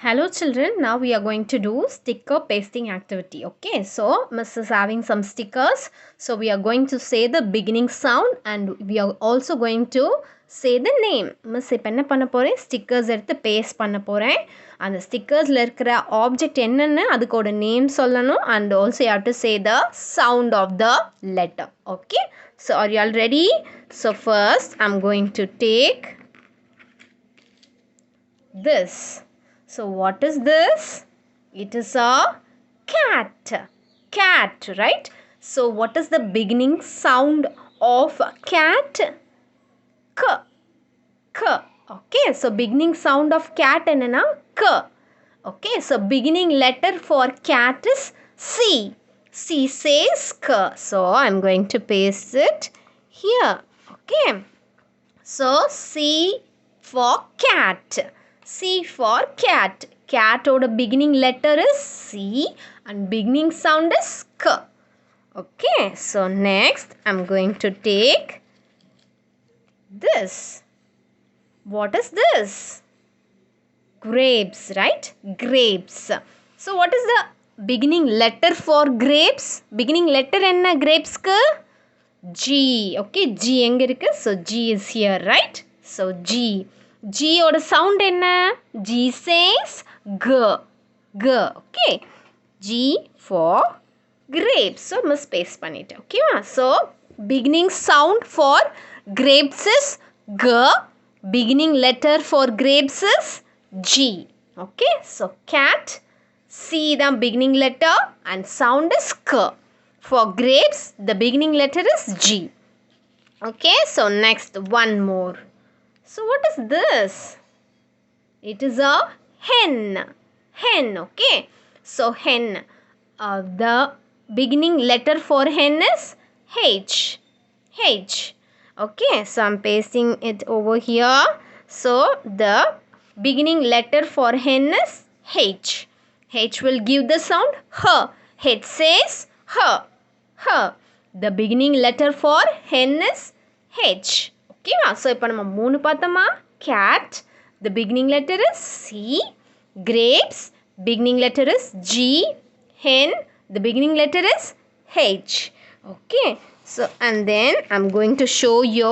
Hello children, now we are going to do sticker pasting activity. Okay, so Miss is having some stickers. So we are going to say the beginning sound and we are also going to say the name. Miss இப்ப என்ன பண்ண போறேன் stickers எடுத்து paste பண்ண போறேன். அந்த stickersல இருக்கிற object என்னன்னு அதுக்கோட name சொல்லணும் and also you have to say the sound of the letter. Okay, so are you all ready? So first I'm going to take this. So what is this? It is a cat. Cat, right? So what is the beginning sound of cat? K. K. Okay, so beginning sound of cat enna K. Okay, so beginning letter for cat is C. C says K. So I'm going to paste it here. Okay. So C for cat. C for cat. Cat oda beginning letter is C and beginning sound is K. Okay, so next I'm going to take this. What is this? Grapes, right? Grapes. So what is the beginning letter for grapes? Beginning letter enna grapes ku? G. Okay, G enga irukku? So G is here, right? So G. G oda sound enna? G says G. G. Okay. G for grapes. So miss paste pannita. Okay ma? So beginning sound for grapes is G. Beginning letter for grapes is G. Okay. So cat. C the beginning letter and sound is K. For grapes, the beginning letter is G. Okay, so next one more. So what is this? It is a hen. Hen, okay. So hen. The beginning letter for hen is H. H. Okay, so I'm pasting it over here. So the beginning letter for hen is H. H will give the sound H. H says H. H. The beginning letter for hen is H. Okay, so இப்போ நம்ம மூணு பார்த்தோமா cat, the beginning letter is C, grapes, beginning letter is G, hen, the beginning letter is H. Okay, so and then I'm going to show you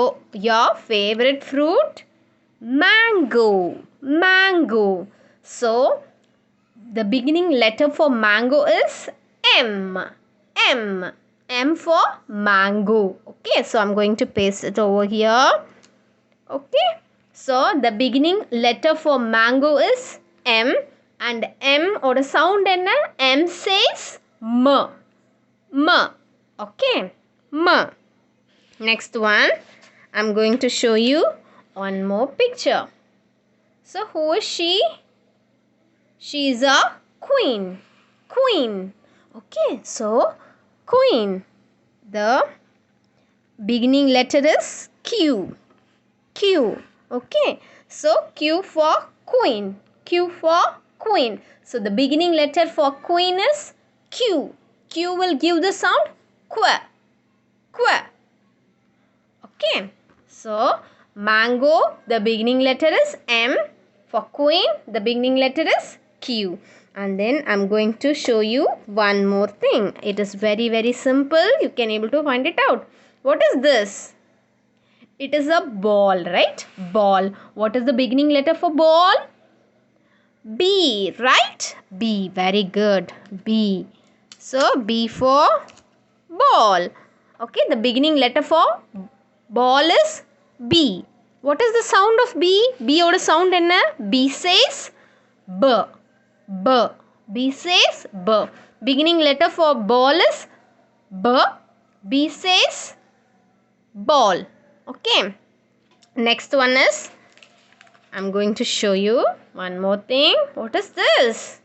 your favorite fruit, mango. Mango. So the beginning letter for mango is M. M. M for mango. Okay, so I'm going to paste it over here. Okay, so the beginning letter for mango is M and M or the sound enna? M says M. M. Okay, M. Next one, I'm going to show you one more picture. So who is she? She is a queen. Queen. Okay, so queen. The beginning letter is Q. Q. Okay, so Q for queen. Q for queen. So the beginning letter for queen is Q. Q will give the sound Qu. Qu. Okay, so mango, the beginning letter is M. For queen, the beginning letter is Q. And then I'm going to show you one more thing. It is very, very simple. You can able to find it out. What is this? It is a ball, right? Ball. What is the beginning letter for ball? B, right? B. Very good. B. So, B for ball. Okay, the beginning letter for ball is B. What is the sound of B? B oda sound enna? B says B. B. B says B. Beginning letter for ball is B. B says ball. Okay. Next one is, I'm going to show you one more thing. What is this?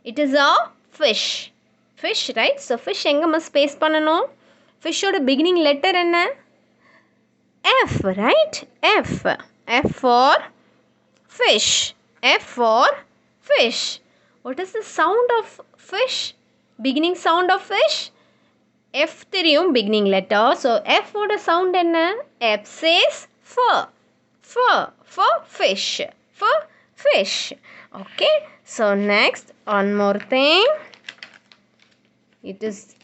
It is a fish. Fish, right? So fish enga must paste pannanom? Fish oda beginning letter enna? F, right? F. F for fish. F for fish. What is the sound of fish? Beginning sound of fish? F தெரியும் beginning letter. So F oda sound enna? F says F. For fish. For fish. Okay, so next, one more thing. It is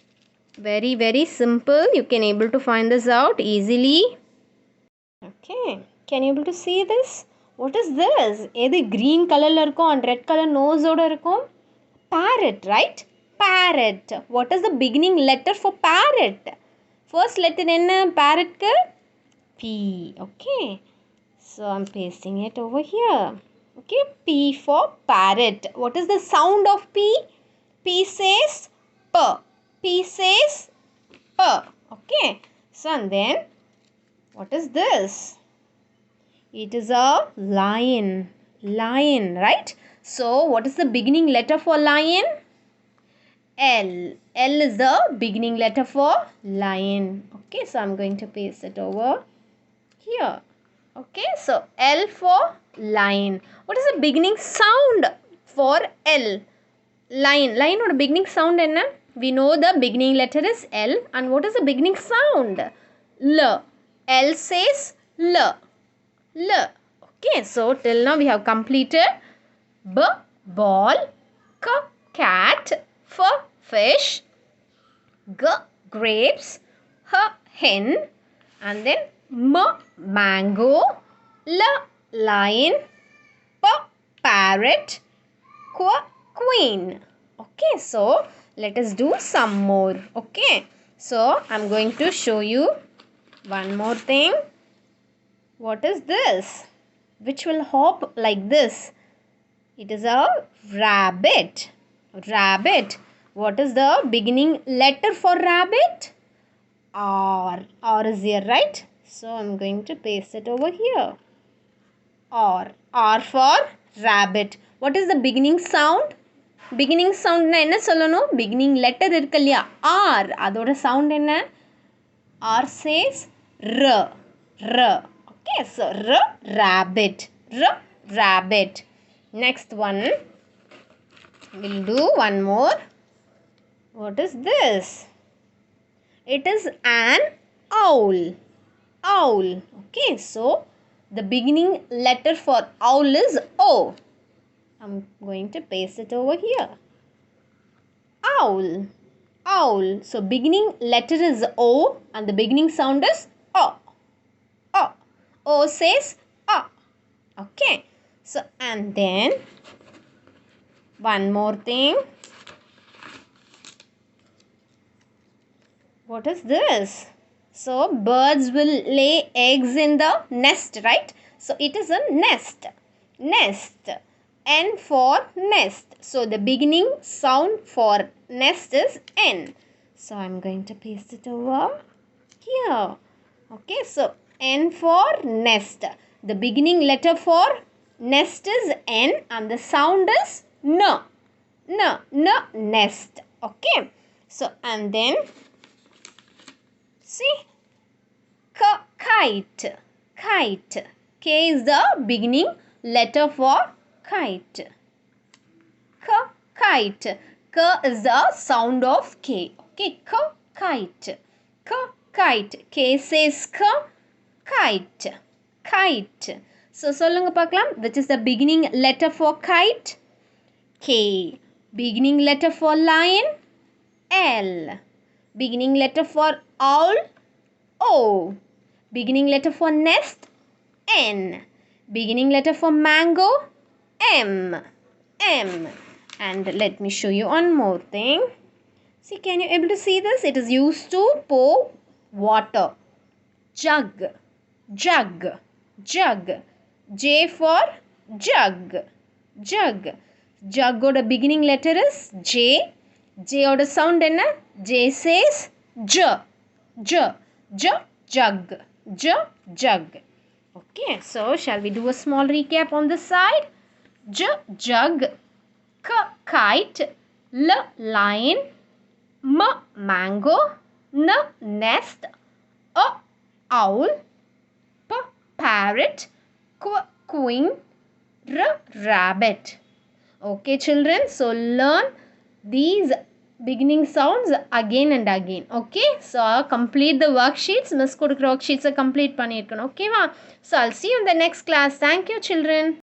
very simple. You can able to find this out easily. Okay, can you able to see this? What is this? Either green color la irukum and red color nose oda irukum. Parrot, right? Parrot. What is the beginning letter for parrot? First letter enna parrot ku? P. Okay, so I'm pasting it over here. Okay, P for parrot. What is the sound of P? P says P. P says P. Okay, so and then what is this? It is a lion. Lion, right? So what is the beginning letter for lion? L. L is the beginning letter for lion. Okay, so I'm going to paste it over here. Okay, so L for lion. What is the beginning sound for L? Lion. Lion or beginning sound enna? We know the beginning letter is L. And what is the beginning sound? L. L says L. L. Okay, so till now we have completed B. Ball. C. Cat. F. Fish. G. Grapes. H. Hen. And then M. Mango. L. Lion. P. Parrot. Q. Queen. Okay, so let us do some more. Okay, so I'm going to show you one more thing. What is this? Which will hop like this? It is a rabbit. Rabbit. What is the beginning letter for rabbit? R. R is here, right? So I'm going to paste it over here. R. R for rabbit. What is the beginning sound? Beginning sound na enna sollano? Beginning letter irukku illaya? R. Adoda sound enna? R says R. R. Okay, so R. Rabbit. R. Rabbit. Next one. We'll do one more. What is this? It is an owl. Owl. Okay, so the beginning letter for owl is O. I'm going to paste it over here. Owl. Owl. So beginning letter is O and the beginning sound is O. O. O says O. Okay. So and then one more thing. What is this? So birds will lay eggs in the nest, right? So it is a nest. Nest. N for nest. So the beginning sound for nest is N. So I'm going to paste it over here. Okay, so N for nest. The beginning letter for nest is N and the sound is N. N. N. Nest. Okay. So and then see, kite. Kite. K is the beginning letter for kite. Kite. K is the sound of K. Okay, kite. Kite. K says kite. Kite. So solunga paakalam, which is the beginning letter for kite? K. Beginning letter for lion? L. Beginning letter for owl? O. Beginning letter for nest? N. Beginning letter for mango? M. M. And let me show you one more thing. See, can you able to see this? It is used to pour water. Jug. Jug. Jug. J for jug. Jug. Jug oda beginning letter is J. J oda sound enna? J says J. J. J. Jug. J. Jug. Okay, so shall we do a small recap on this side? J. Jug. K. Kite. L. Lion. M. Mango. N. Nest. A. Owl. P. Parrot. Q. Queen. R. Rabbit. Okay, children, so learn these beginning sounds again and again. Okay, so complete the worksheets. Miss கொடுக்குற worksheets complete பண்ணிருக்கணும். Okay, so I'll see you in the next class. Thank you, children.